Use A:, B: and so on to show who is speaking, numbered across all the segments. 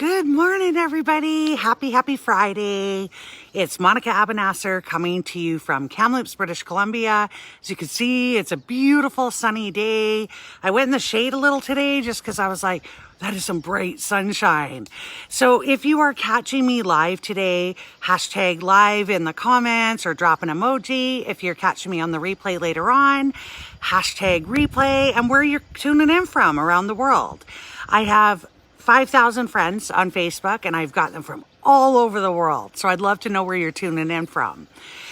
A: Good morning, everybody. Happy Friday. It's Monica Abanasser coming to you from Kamloops, British Columbia. As you can see, it's a beautiful sunny day. I went in the shade a little today just because I was like, that is some bright sunshine. So if you are catching me live today, hashtag live in the comments or drop an emoji. If you're catching me on the replay later on, hashtag replay, and where you're tuning in from around the world. I have 5,000 friends on Facebook, and I've got them from all over the world. So I'd love to know where you're tuning in from.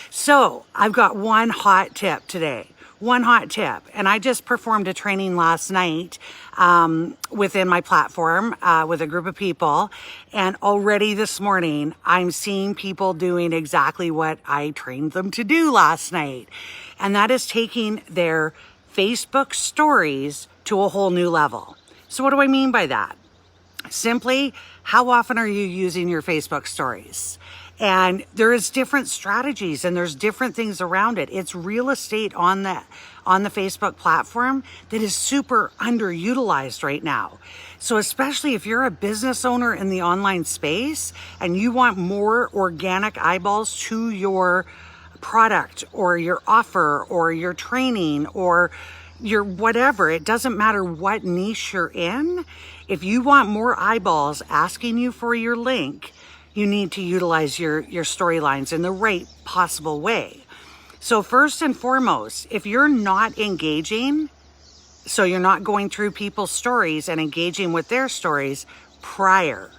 A: So I've got one hot tip today. One hot tip. And I just performed a training last night within my platform with a group of people. And already this morning, I'm seeing people doing exactly what I trained them to do last night. And that is taking their Facebook stories to a whole new level. So what do I mean by that? Simply, how often are you using your Facebook stories? And there is different strategies and there's different things around it. It's real estate on the Facebook platform that is super underutilized right now. So especially if you're a business owner in the online space and you want more organic eyeballs to your product or your offer or your training or your whatever, it doesn't matter what niche you're in. If you want more eyeballs asking you for your link, you need to utilize your storylines in the right possible way. So first and foremost, if you're not engaging, so you're not going through people's stories and engaging with their stories prior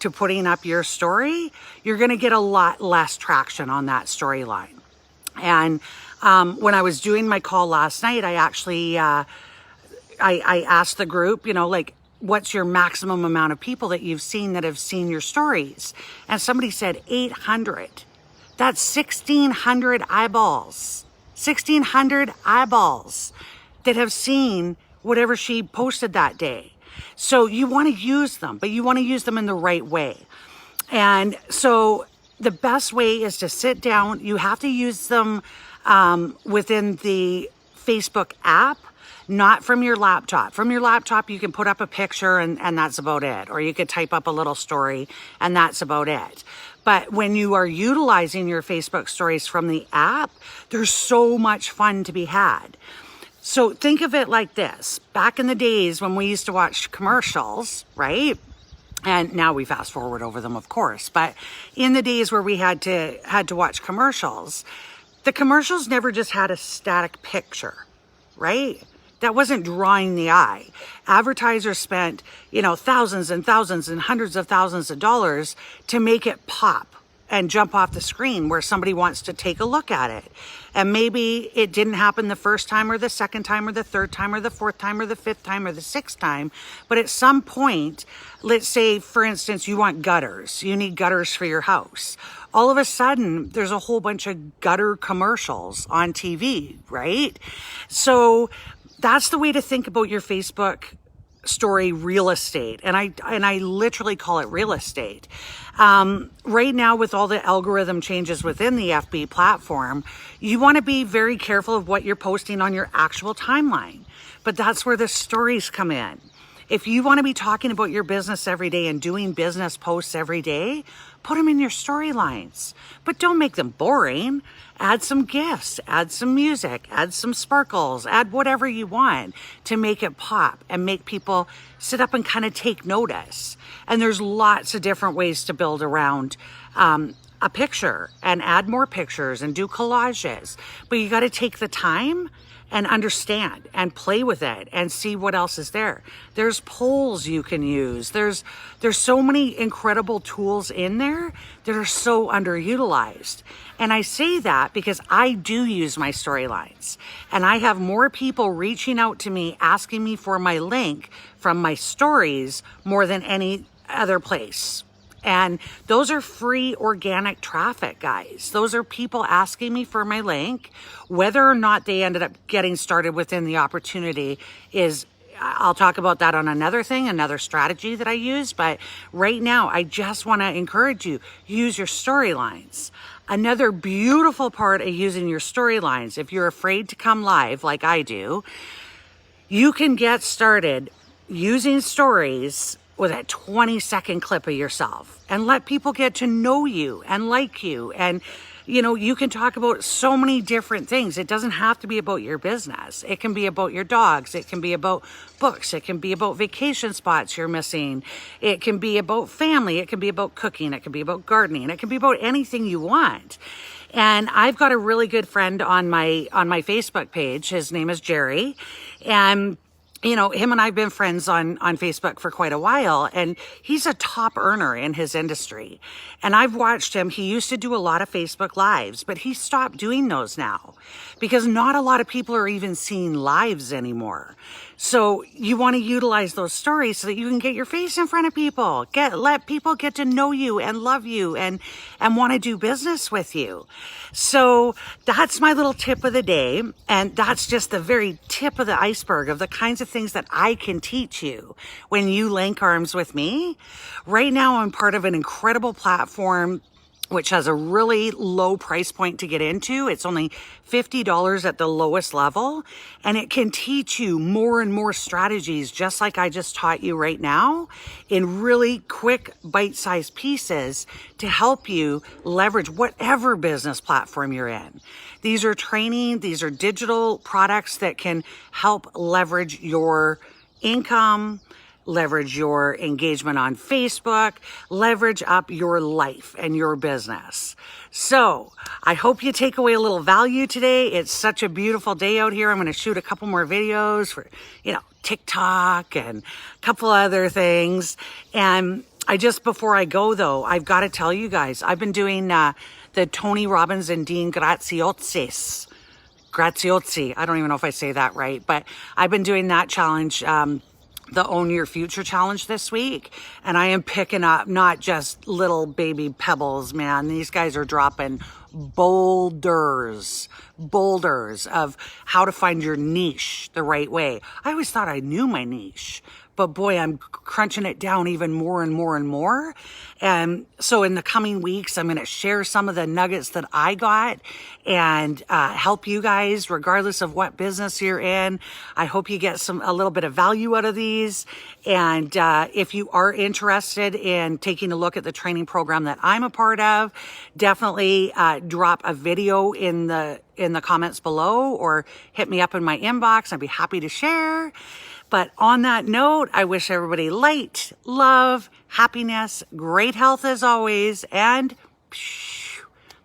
A: to putting up your story, you're going to get a lot less traction on that storyline. And when I was doing my call last night, I actually I asked the group, what's your maximum amount of people that you've seen that have seen your stories? And somebody said 800. That's 1,600 eyeballs. 1,600 eyeballs that have seen whatever she posted that day. So you want to use them, but you want to use them in the right way. And so the best way is to sit down. You have to use them within the Facebook app, not from your laptop. From your laptop, you can put up a picture and that's about it. Or you could type up a little story and that's about it. But when you are utilizing your Facebook stories from the app, there's so much fun to be had. So think of it like this. Back in the days when we used to watch commercials, right? And now we fast forward over them, of course. But in the days where we had to watch commercials, the commercials never just had a static picture, right? That wasn't drawing the eye. Advertisers spent, thousands and thousands and hundreds of thousands of dollars to make it pop and jump off the screen where somebody wants to take a look at it. And maybe it didn't happen the first time or the second time or the third time or the fourth time or the fifth time or the sixth time. But at some point, let's say, for instance, you want gutters. You need gutters for your house. All of a sudden, there's a whole bunch of gutter commercials on TV, right? So that's the way to think about your Facebook story real estate. And I literally call it real estate. Right now, with all the algorithm changes within the FB platform, you want to be very careful of what you're posting on your actual timeline. But that's where the stories come in. If you want to be talking about your business every day and doing business posts every day, put them in your storylines. But don't make them boring. Add some gifts, add some music, add some sparkles, add whatever you want to make it pop and make people sit up and kind of take notice. And there's lots of different ways to build around a picture and add more pictures and do collages. But you got to take the time and understand and play with it and see what else is there. There's polls you can use. There's so many incredible tools in there that are so underutilized. And I say that because I do use my storylines. And I have more people reaching out to me asking me for my link from my stories more than any other place. And those are free organic traffic, guys. Those are people asking me for my link. Whether or not they ended up getting started within the opportunity is, I'll talk about that on another thing, another strategy that I use. But right now, I just want to encourage you, use your storylines. Another beautiful part of using your storylines, if you're afraid to come live like I do, you can get started using stories with a 20-second clip of yourself and let people get to know you and like you. And, you can talk about so many different things. It doesn't have to be about your business. It can be about your dogs. It can be about books. It can be about vacation spots you're missing. It can be about family. It can be about cooking. It can be about gardening. It can be about anything you want. And I've got a really good friend on my Facebook page. His name is Jerry. And him and I've been friends on Facebook for quite a while, and he's a top earner in his industry. And I've watched him. He used to do a lot of Facebook Lives, but he stopped doing those now because not a lot of people are even seeing lives anymore. So you want to utilize those stories so that you can get your face in front of people, let people get to know you and love you and want to do business with you. So that's my little tip of the day. And that's just the very tip of the iceberg of the kinds of things that I can teach you when you link arms with me. Right now, I'm part of an incredible platform which has a really low price point to get into. It's only $50 at the lowest level, and it can teach you more and more strategies, just like I just taught you right now, in really quick bite-sized pieces to help you leverage whatever business platform you're in. These are training, these are digital products that can help leverage your income, leverage your engagement on Facebook, leverage up your life and your business. So I hope you take away a little value today. It's such a beautiful day out here. I'm going to shoot a couple more videos for, TikTok and a couple other things. And before I go though, I've got to tell you guys, I've been doing the Tony Robbins and Dean Graziosi. I don't even know if I say that right, but I've been doing that challenge, the Own Your Future challenge this week. And I am picking up not just little baby pebbles, man. These guys are dropping boulders of how to find your niche the right way. I always thought I knew my niche, but boy, I'm crunching it down even more and more and more. And so in the coming weeks, I'm going to share some of the nuggets that I got and help you guys regardless of what business you're in. I hope you get a little bit of value out of these. And if you are interested in taking a look at the training program that I'm a part of, definitely drop a video in the comments below or hit me up in my inbox. I'd be happy to share. But on that note, I wish everybody light, love, happiness, great health as always, and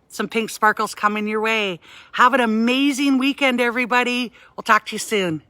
A: some pink sparkles coming your way. Have an amazing weekend, everybody. We'll talk to you soon.